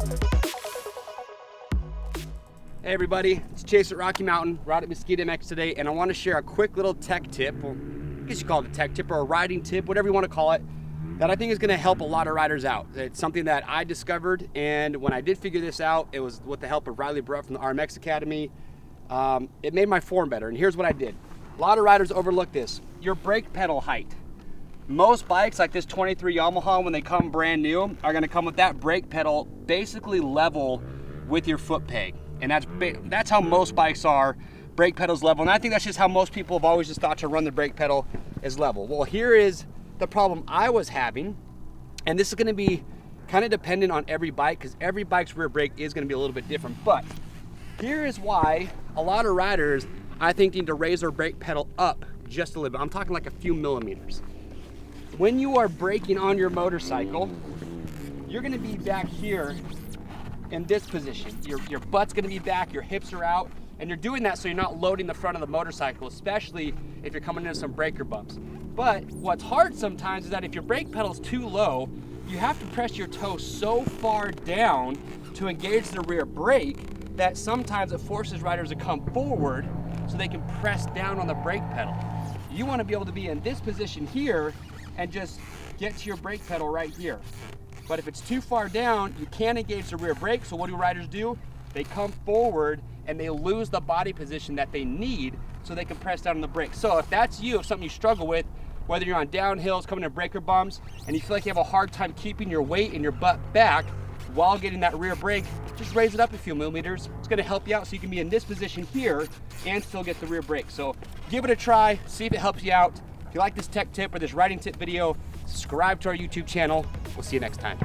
Hey everybody, it's Chase at Rocky Mountain, Ride at Mesquite MX today, and I want to share a quick little tech tip, or I guess you call it a tech tip or a riding tip, whatever you want to call it, that I think is going to help a lot of riders out. It's something that I discovered, and when I did figure this out, it was with the help of Riley Brett from the RMX Academy. It made my form better, and here's what I did. A lot of riders overlook this. Your brake pedal height. Most bikes like this 23 Yamaha, when they come brand new, are going to come with that brake pedal basically level with your foot peg. And that's how most bikes are, brake pedals level. And I think that's just how most people have always just thought to run the brake pedal is level. Well, here is the problem I was having, and this is gonna be kind of dependent on every bike because every bike's rear brake is gonna be a little bit different. But here is why a lot of riders, I think, need to raise their brake pedal up just a little bit. I'm talking like a few millimeters. When you are braking on your motorcycle, you're gonna be back here in this position. Your butt's gonna be back, your hips are out, and you're doing that so you're not loading the front of the motorcycle, especially if you're coming into some breaker bumps. But what's hard sometimes is that if your brake pedal's too low, you have to press your toe so far down to engage the rear brake that sometimes it forces riders to come forward so they can press down on the brake pedal. You wanna be able to be in this position here and just get to your brake pedal right here. But if it's too far down, you can't engage the rear brake, so what do riders do? They come forward and they lose the body position that they need so they can press down on the brake. So if that's you, if something you struggle with, whether you're on downhills, coming to breaker bumps, and you feel like you have a hard time keeping your weight and your butt back while getting that rear brake, just raise it up a few millimeters. It's gonna help you out so you can be in this position here and still get the rear brake. So give it a try, see if it helps you out. If you like this tech tip or this riding tip video, subscribe to our YouTube channel. We'll see you next time.